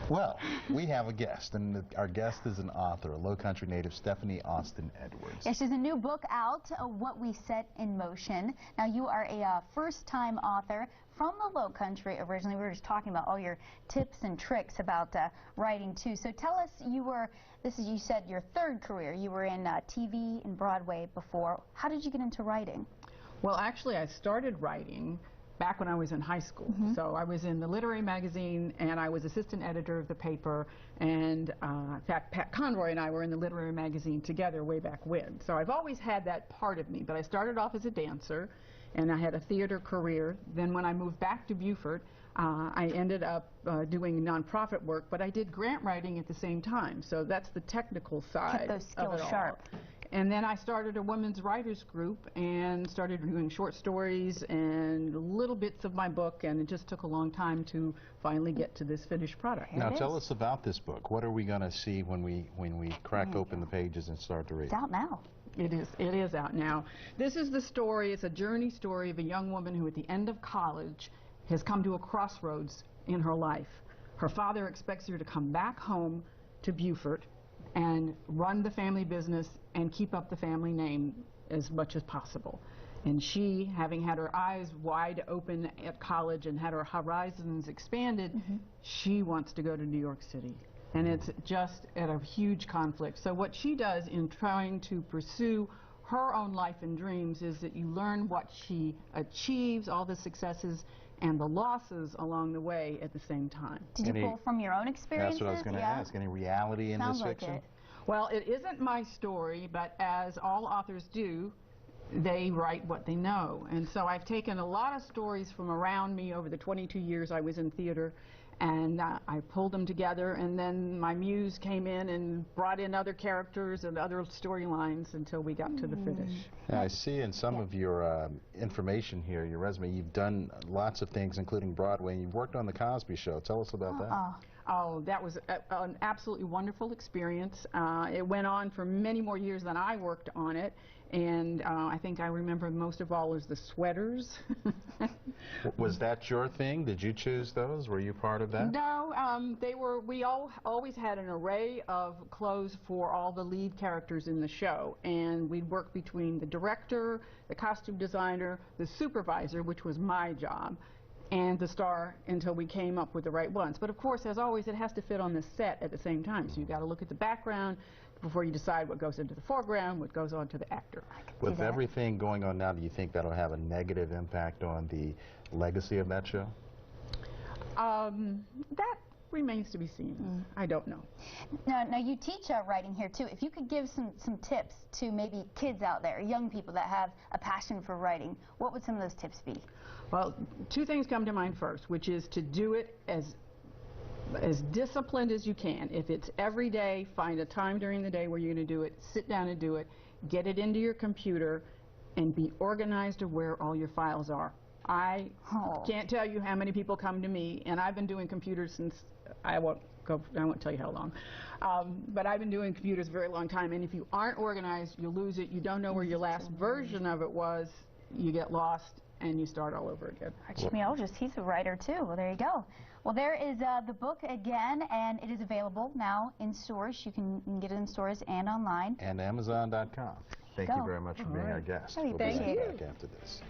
Well, we have a guest, and our guest is an author, a Low Country native, Stephanie Austin Edwards. Yeah, she's a new book out, What We Set in Motion. Now, you are a first-time author from the Low Country originally. We were just talking about all your tips and tricks about writing, too. So tell us, you said your third career. You were in TV and Broadway before. How did you get into writing? Well, actually, I started writing back when I was in high school. So I was in the literary magazine, and I was assistant editor of the paper, and in fact, Pat Conroy and I were in the literary magazine together way back when. So I've always had that part of me, but I started off as a dancer, and I had a theater career. Then when I moved back to Beaufort, I ended up doing nonprofit work, but I did grant writing at the same time. So that's the technical side. Kept those skills sharp. And then I started a women's writers group and started doing short stories and little bits of my book, and it just took a long time to finally get to this finished product. Now tell us about this book. What are we going to see when we crack open the pages and start to read? It's out now. It is out now. This is the story, it's a journey story of a young woman who at the end of college has come to a crossroads in her life. Her father expects her to come back home to Beaufort and run the family business and keep up the family name as much as possible. And she, having had her eyes wide open at college and had her horizons expanded, she wants to go to New York City. And it's just at a huge conflict. So what she does in trying to pursue her own life and dreams is that you learn what she achieves, all the successes and the losses along the way at the same time. Did you pull from your own experiences? That's what I was going to ask. Any reality in this fiction? Like it. Well, it isn't my story, but as all authors do, they write what they know. And so I've taken a lot of stories from around me over the 22 years I was in theater, and I pulled them together, and then my muse came in and brought in other characters and other storylines until we got to the finish. Yeah, I see in some of your information here, your resume, you've done lots of things, including Broadway, and you've worked on The Cosby Show. Tell us about that. Oh, that was an absolutely wonderful experience. It went on for many more years than I worked on it, and I think I remember most of all is the sweaters. Was that your thing? Did you choose those? Were you part of that? No, they were. We always had an array of clothes for all the lead characters in the show, and we'd work between the director, the costume designer, the supervisor, which was my job, and the star until we came up with the right ones. But of course, as always, it has to fit on the set at the same time. So you've got to look at the background before you decide what goes into the foreground, what goes on to the actor. With everything going on now, do you think that'll have a negative impact on the legacy of that show? That remains to be seen. I don't know. Now you teach writing here too. If you could give some tips to maybe kids out there, young people that have a passion for writing, what would some of those tips be? Well, two things come to mind first, which is to do it as disciplined as you can. If it's every day, find a time during the day where you're going to do it, sit down and do it, get it into your computer, and be organized of where all your files are. I can't tell you how many people come to me, and I've been doing computers since, I won't tell you how long, but I've been doing computers a very long time, and if you aren't organized, you lose it, you don't know where your last version of it was, you get lost, and you start all over again. Archimologist, he's a writer too. Well, there you go. Well, there is the book again, and it is available now in stores. You can get it in stores and online. And Amazon.com. Thank you very much for being our guest. We'll be right back after this.